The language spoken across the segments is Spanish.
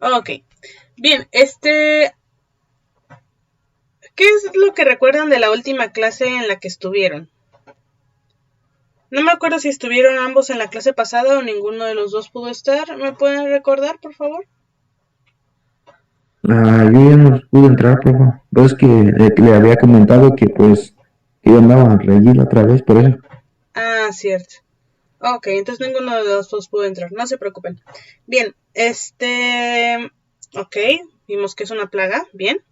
Ok. Bien, ¿qué es lo que recuerdan de la última clase en la que estuvieron? No me acuerdo si estuvieron ambos en la clase pasada o ninguno de los dos pudo estar. ¿Me pueden recordar, por favor? Yo ya no pude entrar, profe. Pero es que le había comentado que pues que yo andaba allí la otra vez, por eso. Ah, cierto. Ok, entonces ninguno de los dos pudo entrar. No se preocupen. Bien, Ok, vimos que es una plaga. Bien.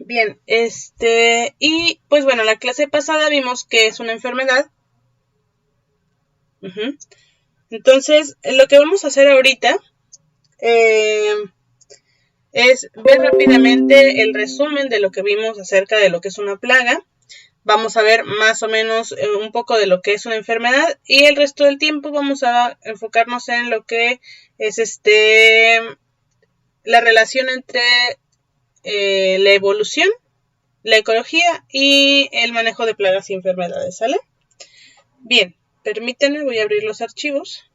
Bien, Y pues bueno, la clase pasada vimos que es una enfermedad. Ujú. Entonces, lo que vamos a hacer ahorita eh, es ver rápidamente el resumen de lo que vimos acerca de lo que es una plaga. Vamos a ver más o menos un poco de lo que es una enfermedad y el resto del tiempo vamos a enfocarnos en lo que es la relación entre la evolución, la ecología y el manejo de plagas y enfermedades, ¿sale? Bien, permítanme, voy a abrir los archivos.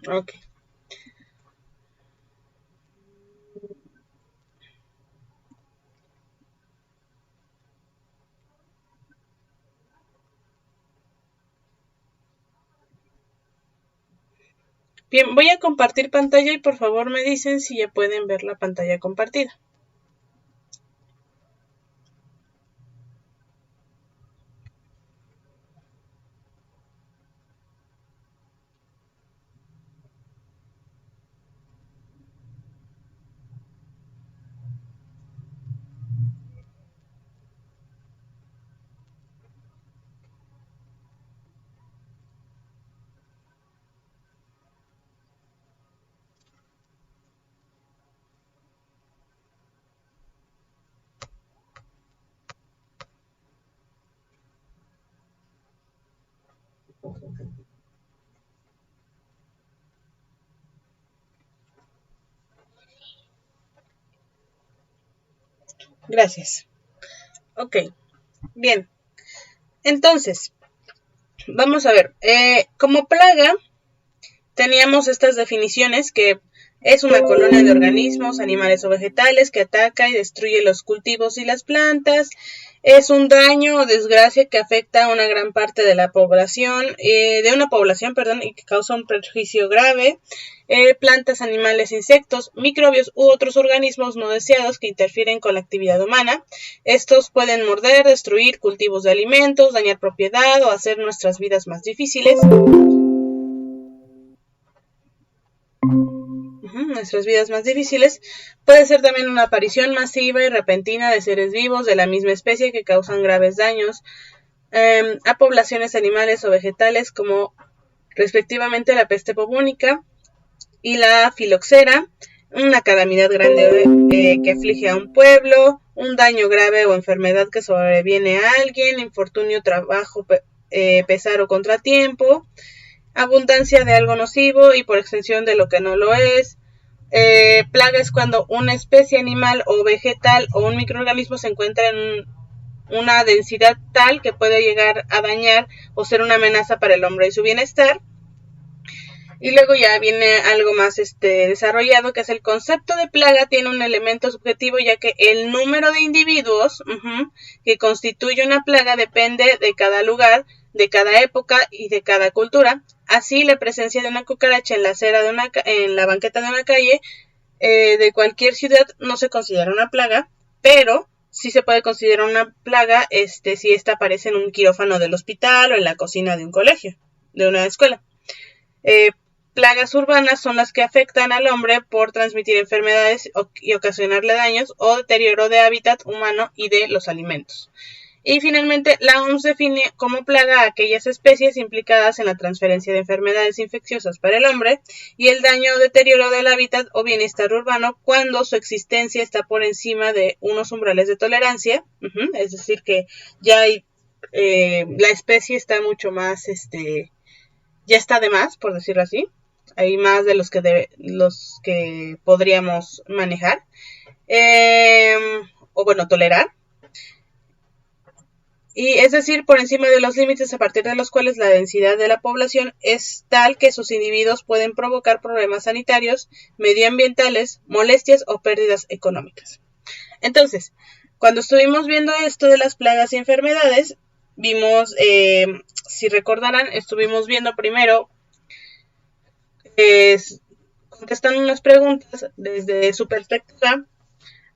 Ok. Bien, voy a compartir pantalla y por favor me dicen si ya pueden ver la pantalla compartida. Gracias. Ok, bien. Entonces, vamos a ver. Como plaga, teníamos estas definiciones que es una colonia de organismos, animales o vegetales que ataca y destruye los cultivos y las plantas. Es un daño o desgracia que afecta a una gran parte de la población, perdón, y que causa un perjuicio grave. Plantas, animales, insectos, microbios u otros organismos no deseados que interfieren con la actividad humana. Estos pueden morder, destruir cultivos de alimentos, dañar propiedad o hacer nuestras vidas más difíciles. Nuestras vidas más difíciles, puede ser también una aparición masiva y repentina de seres vivos de la misma especie que causan graves daños a poblaciones animales o vegetales como respectivamente la peste bubónica y la filoxera, una calamidad grande que aflige a un pueblo, un daño grave o enfermedad que sobreviene a alguien, infortunio, trabajo, pesar o contratiempo, abundancia de algo nocivo y por extensión de lo que no lo es. Plaga es cuando una especie animal o vegetal o un microorganismo se encuentra en una densidad tal que puede llegar a dañar o ser una amenaza para el hombre y su bienestar. Y luego ya viene algo más desarrollado, que es el concepto de plaga tiene un elemento subjetivo, ya que el número de individuos que constituye una plaga depende de cada lugar, de cada época y de cada cultura. Así, la presencia de una cucaracha en la acera en la banqueta de una calle de cualquier ciudad no se considera una plaga, pero sí se puede considerar una plaga si esta aparece en un quirófano del hospital o en la cocina de un colegio, de una escuela. Plagas urbanas son las que afectan al hombre por transmitir enfermedades y ocasionarle daños o deterioro de hábitat humano y de los alimentos. Y finalmente, la OMS define como plaga a aquellas especies implicadas en la transferencia de enfermedades infecciosas para el hombre y el daño o deterioro del hábitat o bienestar urbano cuando su existencia está por encima de unos umbrales de tolerancia, es decir, que ya hay, la especie está mucho más, ya está de más, por decirlo así. Hay más de los que podríamos manejar, o bueno, tolerar. Y es decir, por encima de los límites a partir de los cuales la densidad de la población es tal que sus individuos pueden provocar problemas sanitarios, medioambientales, molestias o pérdidas económicas. Entonces, cuando estuvimos viendo esto de las plagas y enfermedades, vimos, si recordarán, estuvimos viendo primero contestando las preguntas desde su perspectiva.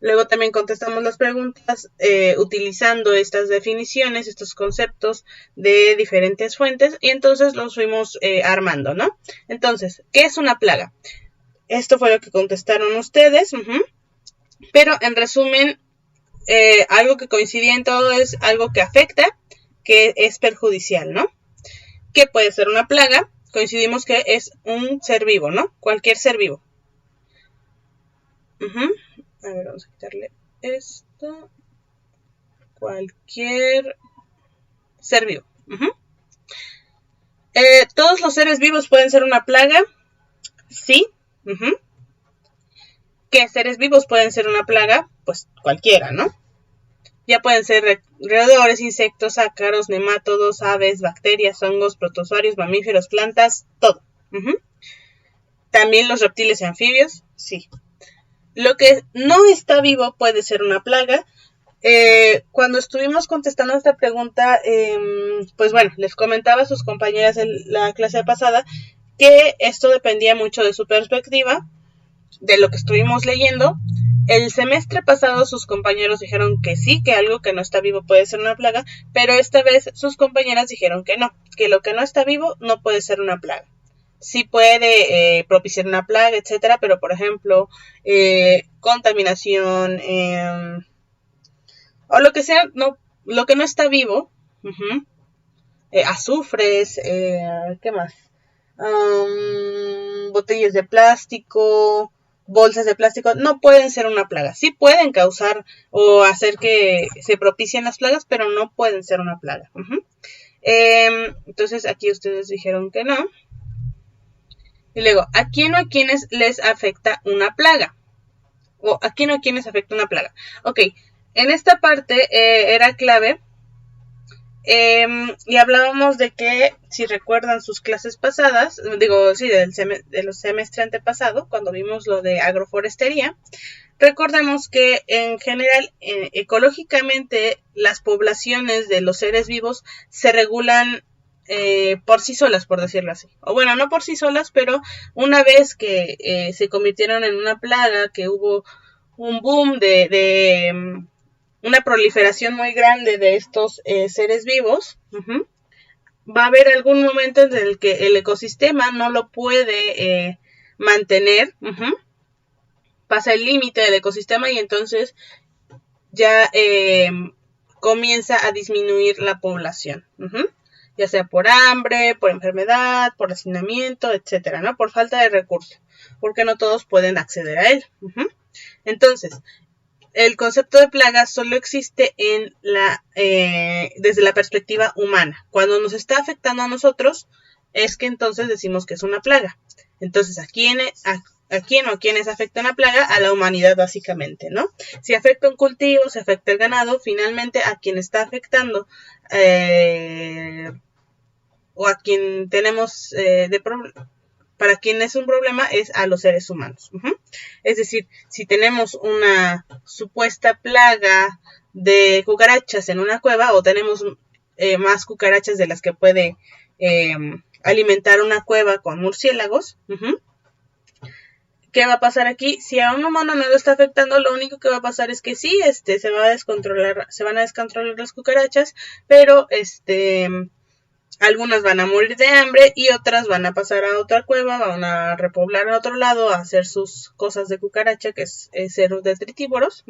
Luego también contestamos las preguntas utilizando estas definiciones, estos conceptos de diferentes fuentes, y entonces los fuimos armando, ¿no? Entonces, ¿qué es una plaga? Esto fue lo que contestaron ustedes, pero en resumen, algo que coincidía en todo es algo que afecta, que es perjudicial, ¿no? ¿Qué puede ser una plaga? Coincidimos que es un ser vivo, ¿no? Cualquier ser vivo. A ver, vamos a quitarle esto. Cualquier ser vivo. ¿Todos los seres vivos pueden ser una plaga? Sí. ¿Qué seres vivos pueden ser una plaga? Pues cualquiera, ¿no? Ya pueden ser roedores, insectos, ácaros, nemátodos, aves, bacterias, hongos, protozoarios, mamíferos, plantas, todo. También los reptiles y anfibios, sí. Lo que no está vivo puede ser una plaga. Cuando estuvimos contestando esta pregunta, pues bueno, les comentaba a sus compañeras en la clase pasada que esto dependía mucho de su perspectiva, de lo que estuvimos leyendo. El semestre pasado sus compañeros dijeron que sí, que algo que no está vivo puede ser una plaga, pero esta vez sus compañeras dijeron que no, que lo que no está vivo no puede ser una plaga. Sí puede propiciar una plaga, etcétera, pero por ejemplo, contaminación, o lo que sea, no, lo que no está vivo, azufres, ¿qué más? Botellas de plástico, bolsas de plástico, no pueden ser una plaga. Sí pueden causar o hacer que se propicien las plagas, pero no pueden ser una plaga. Entonces aquí ustedes dijeron que no. Y luego, ¿a quién o a quiénes les afecta una plaga? O ¿a quién o a quiénes afecta una plaga? Ok, en esta parte era clave. Y hablábamos de que, si recuerdan sus clases pasadas, digo, sí, de los semestre antepasado, cuando vimos lo de agroforestería, recordemos que en general, ecológicamente, las poblaciones de los seres vivos se regulan por sí solas, por decirlo así. O bueno, no por sí solas, pero una vez que se convirtieron en una plaga, que hubo un boom de una proliferación muy grande de estos seres vivos, va a haber algún momento en el que el ecosistema no lo puede mantener, pasa el límite del ecosistema y entonces ya comienza a disminuir la población, ya sea por hambre, por enfermedad, por hacinamiento, etcétera, ¿no? Por falta de recursos, porque no todos pueden acceder a él. Entonces, el concepto de plaga solo existe desde la perspectiva humana. Cuando nos está afectando a nosotros, es que entonces decimos que es una plaga. Entonces, ¿a quién o a quiénes afecta una plaga? A la humanidad, básicamente, ¿no? Si afecta un cultivo, si afecta el ganado, finalmente a quien está afectando o a quien tenemos para quien es un problema es a los seres humanos. Es decir, si tenemos una supuesta plaga de cucarachas en una cueva o tenemos más cucarachas de las que puede alimentar una cueva con murciélagos, ¿Qué va a pasar aquí? Si a un humano no lo está afectando, lo único que va a pasar es que sí, se van a descontrolar las cucarachas, pero algunas van a morir de hambre y otras van a pasar a otra cueva, van a repoblar a otro lado, a hacer sus cosas de cucaracha, que es ser detritívoros.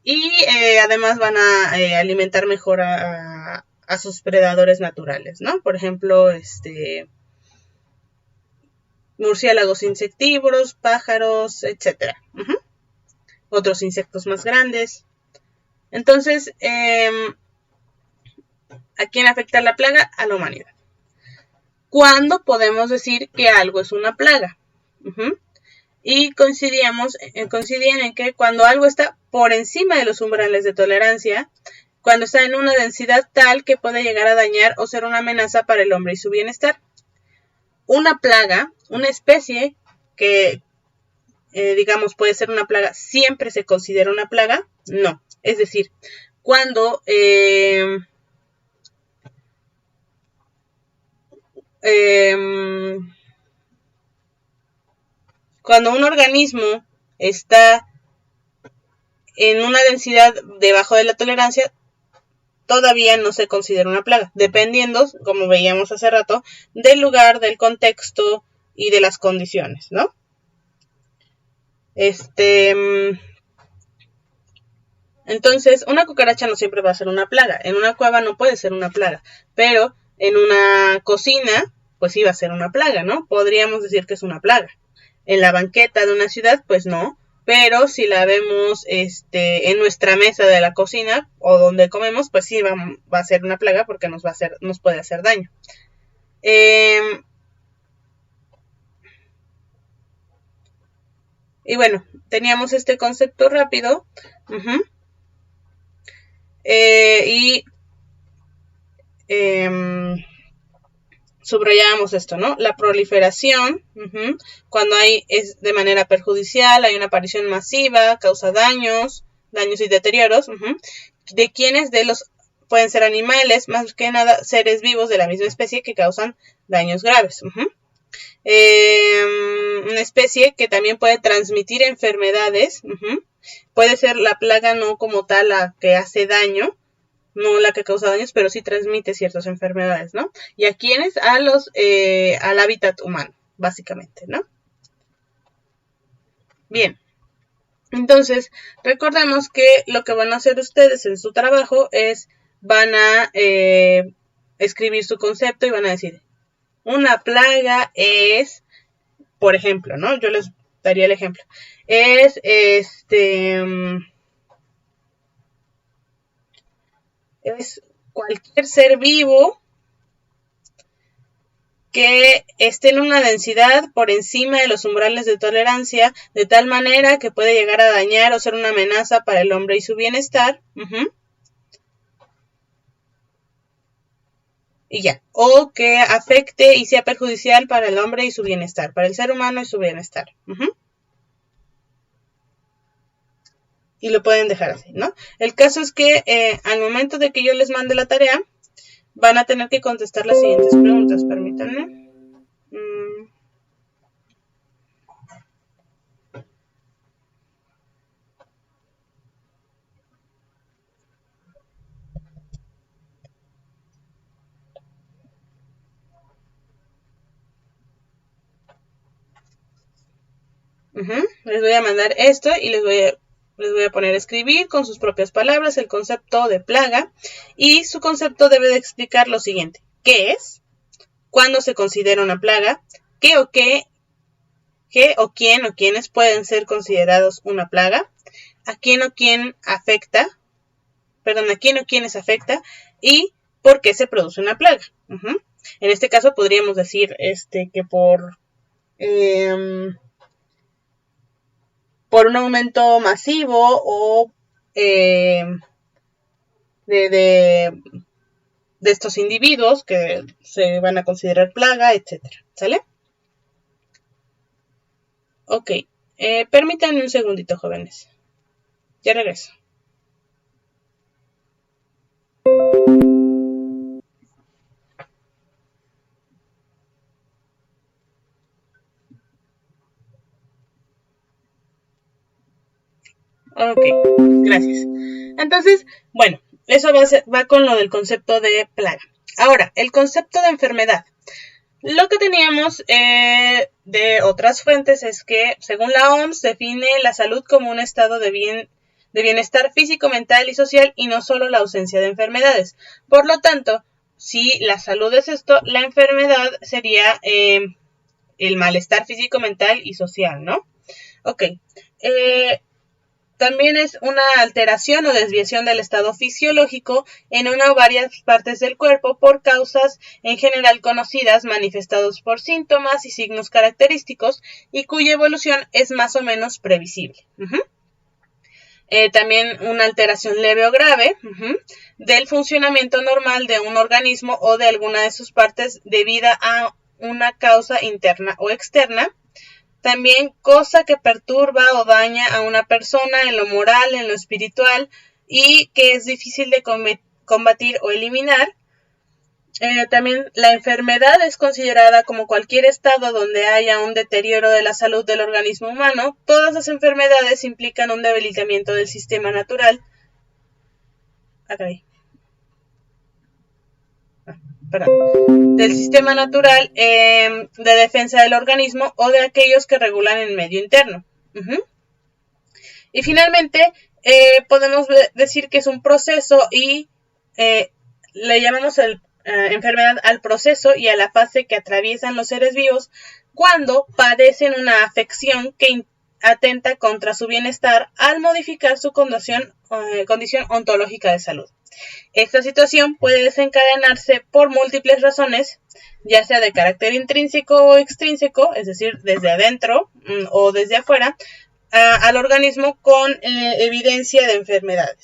Y además van a alimentar mejor a sus predadores naturales, ¿no? Por ejemplo, murciélagos insectívoros, pájaros, etcétera. Otros insectos más grandes. Entonces, ¿a quién afecta la plaga? A la humanidad. ¿Cuándo podemos decir que algo es una plaga? Y coincidían en que cuando algo está por encima de los umbrales de tolerancia, cuando está en una densidad tal que puede llegar a dañar o ser una amenaza para el hombre y su bienestar. Una plaga, una especie que digamos puede ser una plaga, ¿siempre se considera una plaga? No. Es decir, cuando cuando un organismo está en una densidad debajo de la tolerancia, todavía no se considera una plaga, dependiendo, como veíamos hace rato, del lugar, del contexto y de las condiciones, ¿no? Entonces, una cucaracha no siempre va a ser una plaga. En una cueva no puede ser una plaga, pero en una cocina, pues sí va a ser una plaga, ¿no? Podríamos decir que es una plaga. En la banqueta de una ciudad, pues no. Pero si la vemos en nuestra mesa de la cocina o donde comemos, pues sí va a ser una plaga porque nos puede hacer daño. Y bueno, teníamos este concepto rápido. Y subrayábamos esto, ¿no? La proliferación, cuando es de manera perjudicial, hay una aparición masiva, causa daños y deterioros, de quienes pueden ser animales, más que nada seres vivos de la misma especie que causan daños graves. Una especie que también puede transmitir enfermedades, puede ser la plaga no como tal la que hace daño, no la que causa daños, pero sí transmite ciertas enfermedades, ¿no? ¿Y a quiénes? Al hábitat humano, básicamente, ¿no? Bien, entonces, recordemos que lo que van a hacer ustedes en su trabajo van a escribir su concepto y van a decir, una plaga es, por ejemplo, ¿no? Yo les daría el ejemplo, es cualquier ser vivo que esté en una densidad por encima de los umbrales de tolerancia, de tal manera que puede llegar a dañar o ser una amenaza para el hombre y su bienestar. Y ya. O que afecte y sea perjudicial para el hombre y su bienestar, para el ser humano y su bienestar. Y lo pueden dejar así, ¿no? El caso es que al momento de que yo les mande la tarea, van a tener que contestar las siguientes preguntas. Permítanme. Les voy a mandar esto y les voy a poner a escribir con sus propias palabras el concepto de plaga, y su concepto debe de explicar lo siguiente: ¿qué es? ¿Cuándo se considera una plaga? ¿Qué o quién o quiénes pueden ser considerados una plaga? ¿A quién o quién afecta? Perdón, ¿a quién o quiénes afecta? ¿Y por qué se produce una plaga? En este caso podríamos decir que por un aumento masivo o de estos individuos que se van a considerar plaga, etcétera. ¿Sale? Ok. Permítanme un segundito, jóvenes. Ya regreso. Ok, gracias. Entonces, bueno, eso va con lo del concepto de plaga. Ahora, el concepto de enfermedad. Lo que teníamos de otras fuentes es que, según la OMS, define la salud como un estado de bienestar físico, mental y social y no solo la ausencia de enfermedades. Por lo tanto, si la salud es esto, la enfermedad sería el malestar físico, mental y social, ¿no? Ok. También es una alteración o desviación del estado fisiológico en una o varias partes del cuerpo por causas en general conocidas, manifestados por síntomas y signos característicos y cuya evolución es más o menos previsible. También una alteración leve o grave del funcionamiento normal de un organismo o de alguna de sus partes debido a una causa interna o externa. También cosa que perturba o daña a una persona en lo moral, en lo espiritual y que es difícil de combatir o eliminar. También la enfermedad es considerada como cualquier estado donde haya un deterioro de la salud del organismo humano. Todas las enfermedades implican un debilitamiento del sistema natural. Del sistema natural de defensa del organismo o de aquellos que regulan el medio interno. Y finalmente, podemos decir que es un proceso y le llamamos enfermedad al proceso y a la fase que atraviesan los seres vivos cuando padecen una afección que atenta contra su bienestar al modificar su condición ontológica de salud. Esta situación puede desencadenarse por múltiples razones, ya sea de carácter intrínseco o extrínseco, es decir, desde adentro o desde afuera, al organismo con evidencias de enfermedad,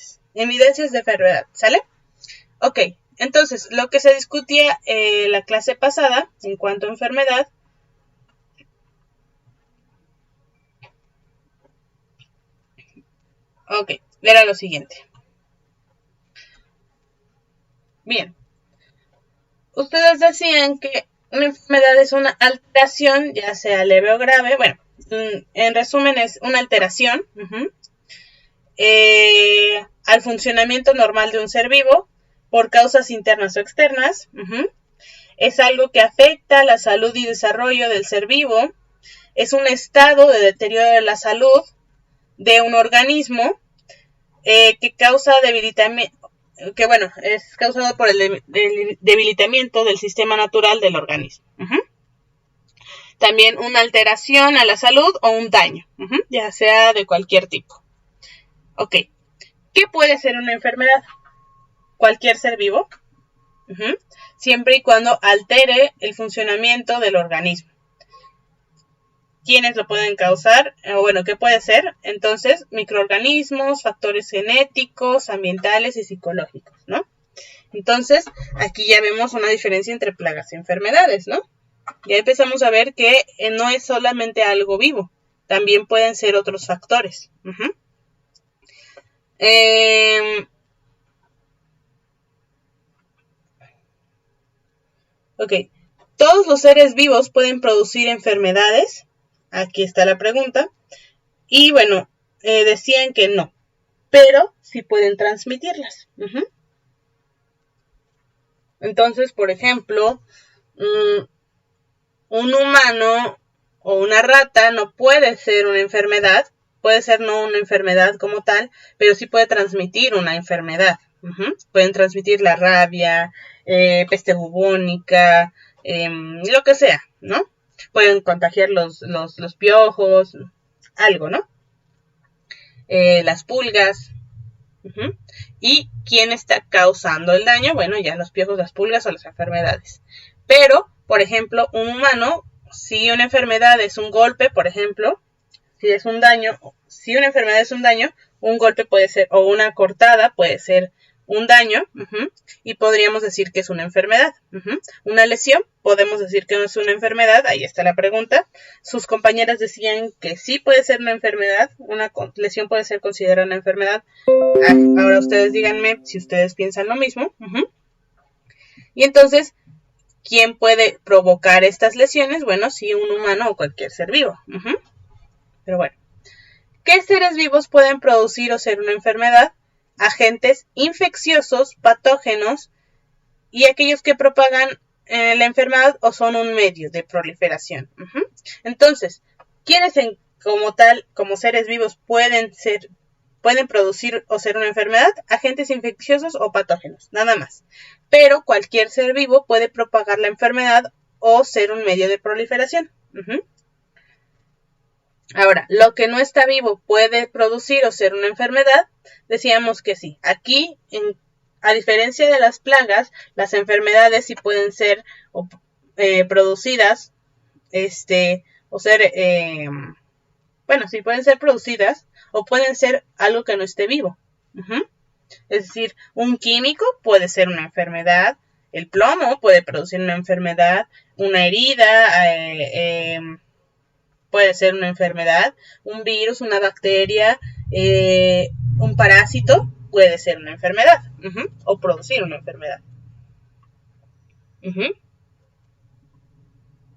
¿sale? Ok, entonces, lo que se discutía la clase pasada en cuanto a enfermedad, era lo siguiente. Bien, ustedes decían que una enfermedad es una alteración, ya sea leve o grave. Bueno, en resumen es una alteración al funcionamiento normal de un ser vivo por causas internas o externas. Es algo que afecta la salud y desarrollo del ser vivo. Es un estado de deterioro de la salud de un organismo que causa debilitamiento, que bueno, es causado por el debilitamiento del sistema natural del organismo. También una alteración a la salud o un daño, ya sea de cualquier tipo. Ok, ¿qué puede ser una enfermedad? Cualquier ser vivo, siempre y cuando altere el funcionamiento del organismo. ¿Quiénes lo pueden causar? Bueno, ¿qué puede ser? Entonces, microorganismos, factores genéticos, ambientales y psicológicos, ¿no? Entonces, aquí ya vemos una diferencia entre plagas y enfermedades, ¿no? Ya empezamos a ver que no es solamente algo vivo, también pueden ser otros factores. Ok, ¿todos los seres vivos pueden producir enfermedades? Aquí está la pregunta. Y bueno, decían que no, pero sí pueden transmitirlas. Entonces, por ejemplo, un humano o una rata no puede ser una enfermedad, puede ser no una enfermedad como tal, pero sí puede transmitir una enfermedad. Pueden transmitir la rabia, peste bubónica, lo que sea, ¿no? Pueden contagiar los piojos, algo, ¿no? Las pulgas. ¿Y quién está causando el daño? Bueno, ya los piojos, las pulgas o las enfermedades. Pero, por ejemplo, un humano, si una enfermedad es un golpe, por ejemplo, si es un daño, si una enfermedad es un daño, un golpe puede ser, o una cortada puede ser un daño, y podríamos decir que es una enfermedad. Una lesión, podemos decir que no es una enfermedad, ahí está la pregunta. Sus compañeras decían que sí puede ser una enfermedad, una lesión puede ser considerada una enfermedad. Ahora ustedes díganme si ustedes piensan lo mismo. Y entonces, ¿quién puede provocar estas lesiones? Bueno, sí, un humano o cualquier ser vivo. Pero bueno, ¿Qué seres vivos pueden producir o ser una enfermedad? Agentes infecciosos, patógenos y aquellos que propagan la enfermedad o son un medio de proliferación. Entonces, ¿quiénes como tal, como seres vivos, pueden producir o ser una enfermedad? Agentes infecciosos o patógenos, nada más. Pero cualquier ser vivo puede propagar la enfermedad o ser un medio de proliferación. Ahora, lo que no está vivo puede producir o ser una enfermedad, decíamos que sí. Aquí, a diferencia de las plagas, las enfermedades sí pueden ser producidas, o ser, bueno, sí pueden ser producidas o pueden ser algo que no esté vivo. Es decir, un químico puede ser una enfermedad, el plomo puede producir una enfermedad, una herida, puede ser una enfermedad, un virus, una bacteria, un parásito puede ser una enfermedad o producir una enfermedad.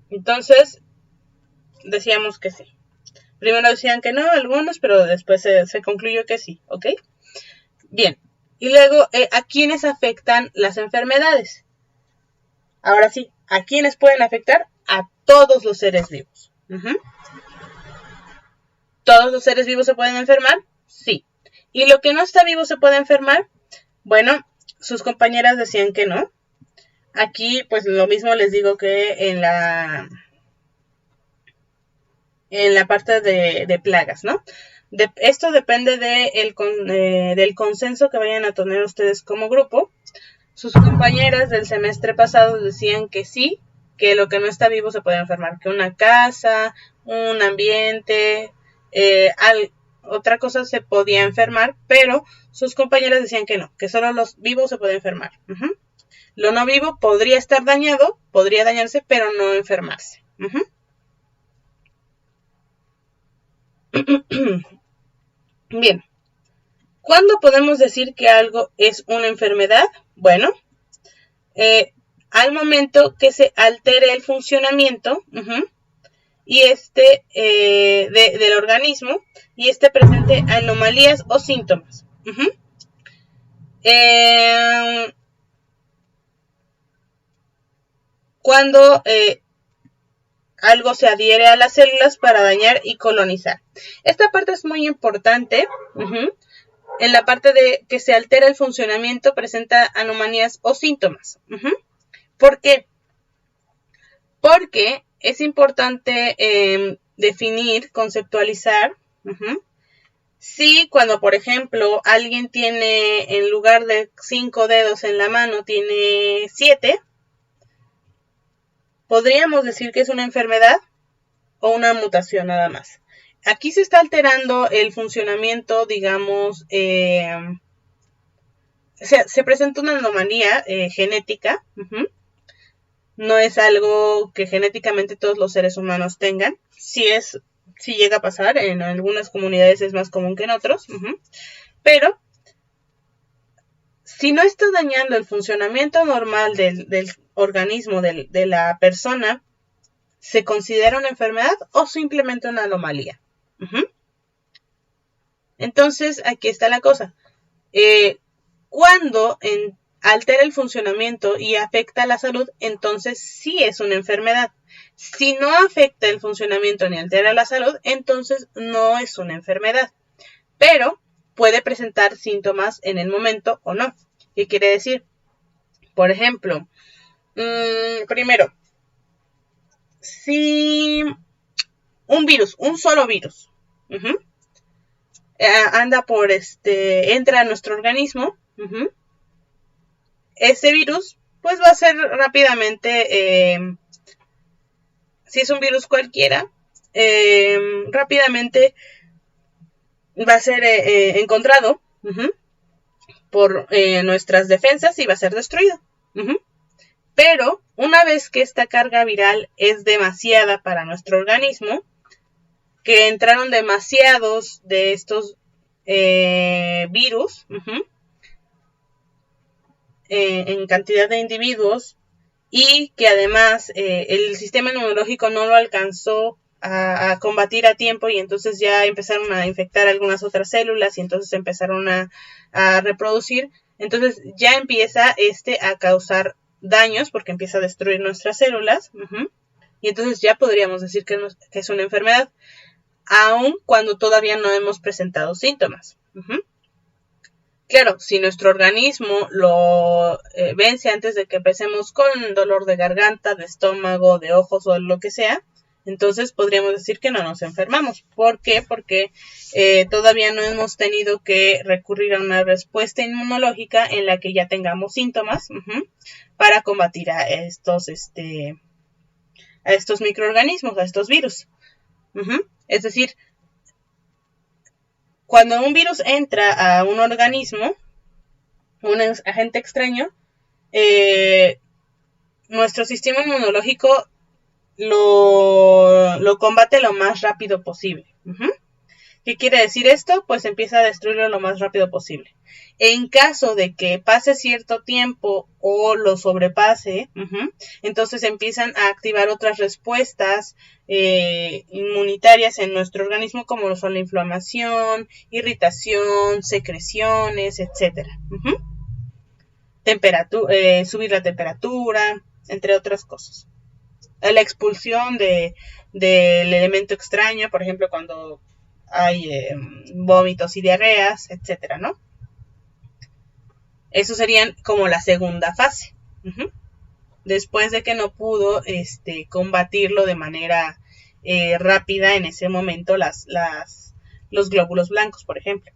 Entonces, decíamos que sí. Primero decían que no, algunos, pero después se concluyó que sí, ¿ok? Bien, y luego, ¿a quiénes afectan las enfermedades? Ahora sí, ¿a quiénes pueden afectar? A todos los seres vivos. ¿Todos los seres vivos se pueden enfermar? Sí. ¿Y lo que no está vivo se puede enfermar? Bueno, sus compañeras decían que no. Aquí, pues lo mismo les digo que en la parte de plagas, ¿no? Esto depende del consenso que vayan a tener ustedes como grupo. Sus compañeras del semestre pasado decían que sí, que lo que no está vivo se puede enfermar, que una casa, un ambiente, otra cosa se podía enfermar, pero sus compañeras decían que no, que solo los vivos se pueden enfermar. Lo no vivo podría estar dañado, podría dañarse, pero no enfermarse. Bien, ¿cuándo podemos decir que algo es una enfermedad? Bueno, al momento que se altere el funcionamiento y del organismo y presente anomalías o síntomas. Cuando algo se adhiere a las células para dañar y colonizar. Esta parte es muy importante. En la parte de que se altera el funcionamiento, presenta anomalías o síntomas. ¿Por qué? Porque es importante definir, conceptualizar. Si cuando, por ejemplo, alguien tiene, en lugar de 5 dedos en la mano, tiene 7, podríamos decir que es una enfermedad o una mutación nada más. Aquí se está alterando el funcionamiento, digamos, se presenta una anomalía genética. No es algo que genéticamente todos los seres humanos tengan. Si llega a pasar, en algunas comunidades es más común que en otros. Pero, si no está dañando el funcionamiento normal del organismo de la persona, ¿se considera una enfermedad o simplemente una anomalía? Entonces, aquí está la cosa. Cuando altera el funcionamiento y afecta a la salud, entonces sí es una enfermedad. Si no afecta el funcionamiento ni altera la salud, entonces no es una enfermedad. Pero puede presentar síntomas en el momento o no. ¿Qué quiere decir? Por ejemplo, primero, si un virus, un solo virus, entra a nuestro organismo, ese virus pues va a ser rápidamente, si es un virus cualquiera, rápidamente va a ser encontrado por nuestras defensas y va a ser destruido. Pero una vez que esta carga viral es demasiada para nuestro organismo, que entraron demasiados de estos virus en cantidad de individuos y que además el sistema inmunológico no lo alcanzó a combatir a tiempo y entonces ya empezaron a infectar algunas otras células y entonces empezaron a reproducir. Entonces ya empieza a causar daños porque empieza a destruir nuestras células. Y entonces ya podríamos decir que es una enfermedad, aun cuando todavía no hemos presentado síntomas. Claro, si nuestro organismo lo vence antes de que empecemos con dolor de garganta, de estómago, de ojos o lo que sea, entonces podríamos decir que no nos enfermamos. ¿Por qué? Porque todavía no hemos tenido que recurrir a una respuesta inmunológica en la que ya tengamos síntomas para combatir a estos microorganismos, a estos virus. Es decir, cuando un virus entra a un organismo, un agente extraño, nuestro sistema inmunológico lo combate lo más rápido posible. ¿Qué quiere decir esto? Pues empieza a destruirlo lo más rápido posible. En caso de que pase cierto tiempo o lo sobrepase, entonces empiezan a activar otras respuestas inmunitarias en nuestro organismo, como lo son la inflamación, irritación, secreciones, etc. Subir la temperatura, entre otras cosas. La expulsión del elemento extraño, por ejemplo, cuando hay vómitos y diarreas, etcétera, ¿no? Eso serían como la segunda fase. Después de que no pudo combatirlo de manera rápida en ese momento los glóbulos blancos, por ejemplo.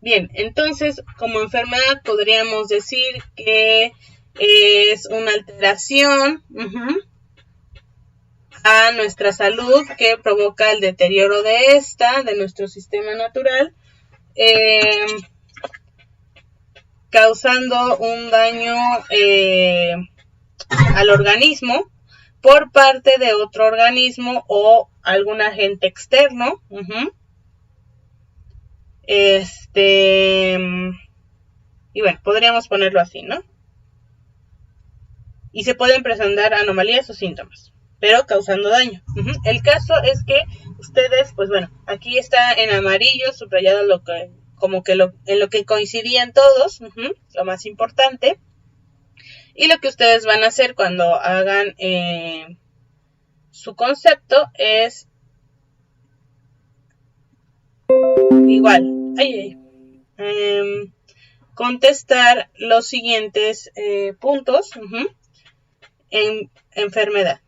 Bien, entonces como enfermedad podríamos decir que es una alteración a nuestra salud que provoca el deterioro de nuestro sistema natural, causando un daño al organismo por parte de otro organismo o algún agente externo. Y bueno, podríamos ponerlo así, ¿no? Y se pueden presentar anomalías o síntomas, pero causando daño. El caso es que ustedes, pues bueno, aquí está en amarillo subrayado en lo que coincidían todos, lo más importante. Y lo que ustedes van a hacer cuando hagan su concepto es igual, contestar los siguientes puntos en enfermedad.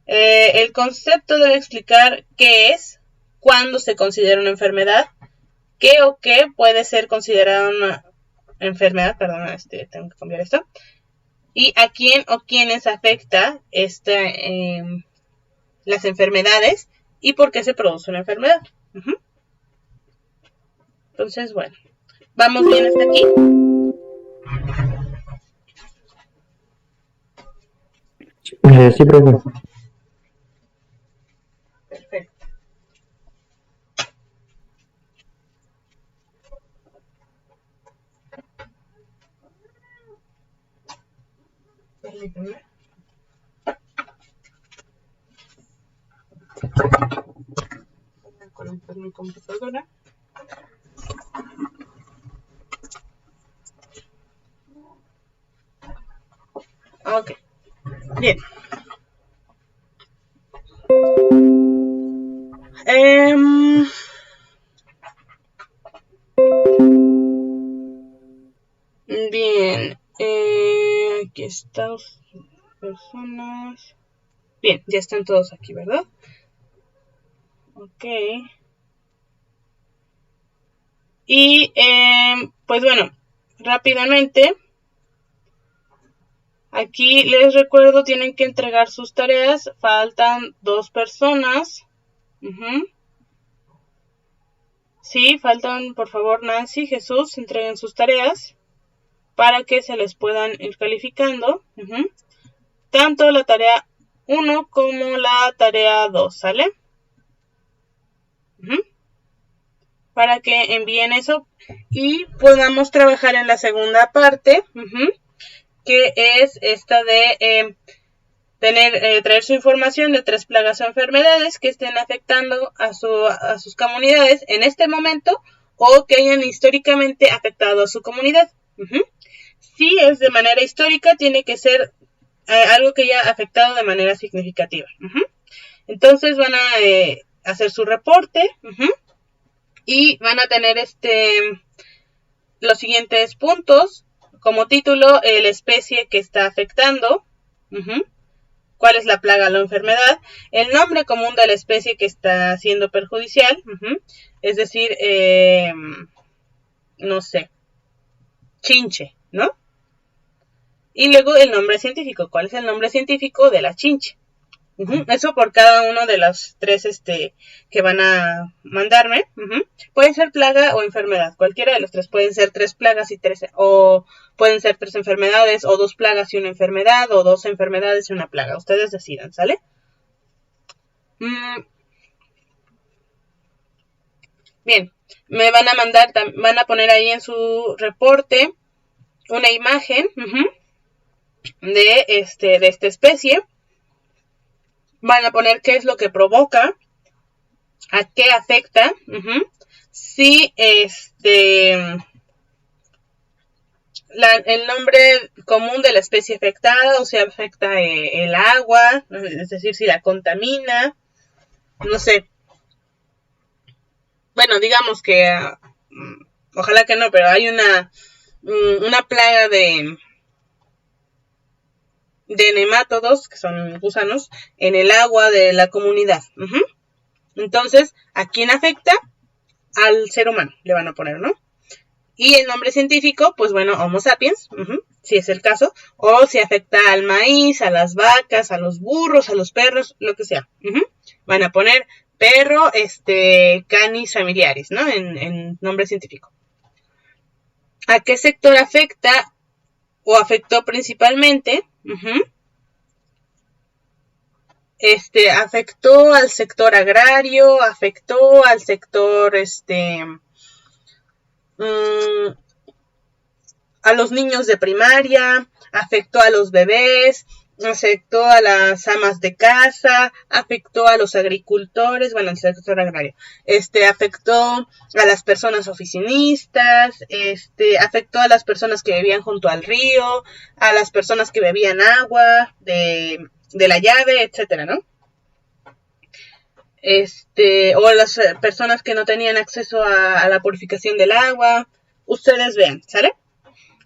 El concepto debe explicar qué es, cuándo se considera una enfermedad, qué o qué puede ser considerada una enfermedad, perdón, tengo que cambiar esto, y a quién o quiénes afecta las enfermedades y por qué se produce una enfermedad. Entonces, bueno, ¿vamos bien hasta aquí? Sí, profe. Perfecto. Permítame. Voy a conectar mi computadora. Ok, bien. Bien, aquí están las personas. Bien, ya están todos aquí, ¿verdad? Ok. Y pues bueno, rápidamente, aquí les recuerdo, tienen que entregar sus tareas. Faltan 2 personas. Sí, faltan, por favor, Nancy, Jesús, entreguen sus tareas para que se les puedan ir calificando. Tanto la tarea 1 como la tarea 2, ¿sale? Para que envíen eso y podamos trabajar en la segunda parte, que es esta de traer su información de 3 plagas o enfermedades que estén afectando a sus comunidades en este momento o que hayan históricamente afectado a su comunidad. Si es de manera histórica, tiene que ser algo que haya afectado de manera significativa. Entonces van a hacer su reporte y van a tener los siguientes puntos. Como título, la especie que está afectando, cuál es la plaga o la enfermedad, el nombre común de la especie que está siendo perjudicial, es decir, no sé, chinche, ¿no? Y luego el nombre científico, cuál es el nombre científico de la chinche. Eso por cada uno de los 3 que van a mandarme. Puede ser plaga o enfermedad. Cualquiera de los 3. Pueden ser 3 plagas y 3, o pueden ser 3 enfermedades, o 2 plagas y una enfermedad, o 2 enfermedades y una plaga. Ustedes decidan, ¿sale? Bien, me van a mandar, van a poner ahí en su reporte una imagen de esta especie. Van a poner qué es lo que provoca, a qué afecta, si el nombre común de la especie afectada, o si afecta el agua, es decir, si la contamina, no sé. Bueno, digamos que, ojalá que no, pero hay una plaga de nemátodos, que son gusanos, en el agua de la comunidad. Entonces, ¿a quién afecta? Al ser humano, le van a poner, ¿no? Y el nombre científico, pues bueno, Homo sapiens, si es el caso, o si afecta al maíz, a las vacas, a los burros, a los perros, lo que sea. Van a poner perro, canis familiaris, ¿no? En nombre científico. ¿A qué sector afecta o afectó principalmente? Afectó al sector agrario, afectó al sector, a los niños de primaria, afectó a los bebés, afectó a las amas de casa, afectó a los agricultores, bueno, el sector agrario, afectó a las personas oficinistas, afectó a las personas que vivían junto al río, a las personas que bebían agua de la llave, etcétera, ¿no? O a las personas que no tenían acceso a la purificación del agua. Ustedes vean, ¿sale?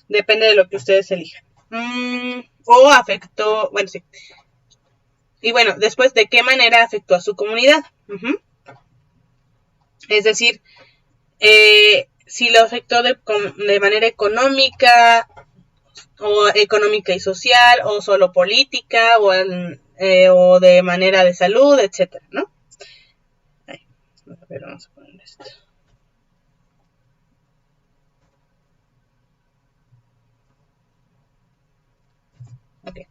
Depende de lo que ustedes elijan. O afectó, bueno, sí. Y bueno, después, ¿de qué manera afectó a su comunidad? Es decir, si lo afectó de manera económica, o económica y social, o solo política, o de manera de salud, etcétera, ¿no? A ver, vamos a poner esto. Okay.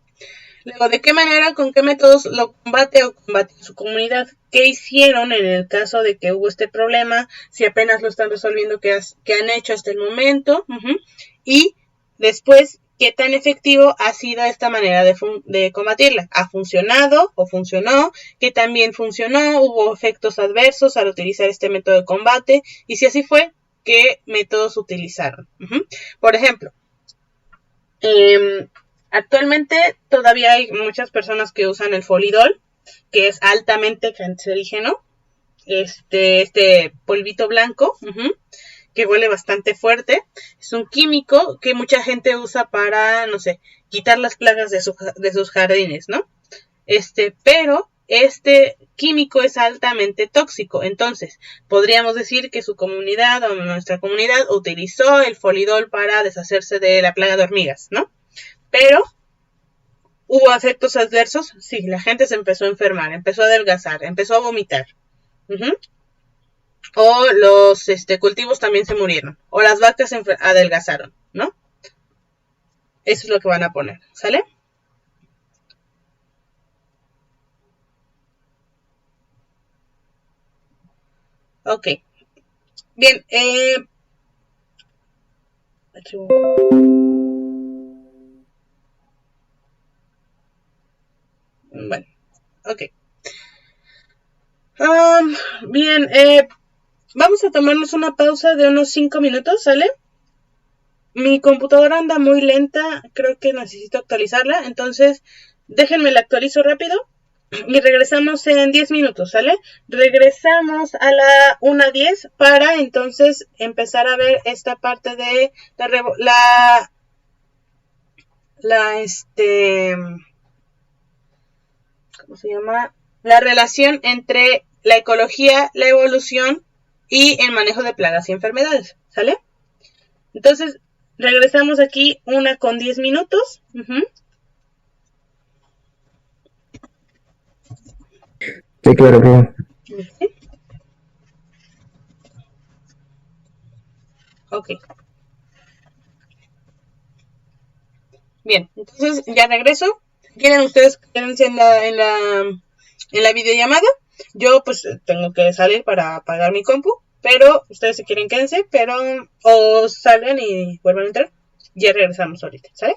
Luego, ¿de qué manera, con qué métodos lo combate o combate su comunidad? ¿Qué hicieron en el caso de que hubo este problema? Si apenas lo están resolviendo, ¿qué han hecho hasta el momento? Y después, ¿qué tan efectivo ha sido esta manera de combatirla? ¿Ha funcionado o funcionó? ¿Qué también funcionó? ¿Hubo efectos adversos al utilizar este método de combate? Y si así fue, ¿qué métodos utilizaron? Por ejemplo, actualmente todavía hay muchas personas que usan el Folidol, que es altamente cancerígeno. Este polvito blanco, que huele bastante fuerte. Es un químico que mucha gente usa para, no sé, quitar las plagas de sus jardines, ¿no? Pero este químico es altamente tóxico. Entonces, podríamos decir que su comunidad o nuestra comunidad utilizó el Folidol para deshacerse de la plaga de hormigas, ¿no? Pero hubo efectos adversos, sí, la gente se empezó a enfermar, empezó a adelgazar, empezó a vomitar. O los cultivos también se murieron. O las vacas se adelgazaron, ¿no? Eso es lo que van a poner, ¿sale? Ok. Bien, Ok. Bien, vamos a tomarnos una pausa de unos 5 minutos, ¿sale? Mi computadora anda muy lenta, creo que necesito actualizarla, entonces déjenme la actualizo rápido y regresamos en 10 minutos, ¿sale? Regresamos a la 1:10 para entonces empezar a ver esta parte de ¿cómo se llama? La relación entre la ecología, la evolución y el manejo de plagas y enfermedades, ¿sale? Entonces, regresamos aquí 1:10 minutos. Sí, claro, profe. Ok. Bien, entonces ya regreso. ¿Quieren ustedes quédense en la videollamada? Yo pues tengo que salir para apagar mi compu, pero ustedes si quieren quédense, pero o salen y vuelvan a entrar. Ya regresamos ahorita, ¿sale?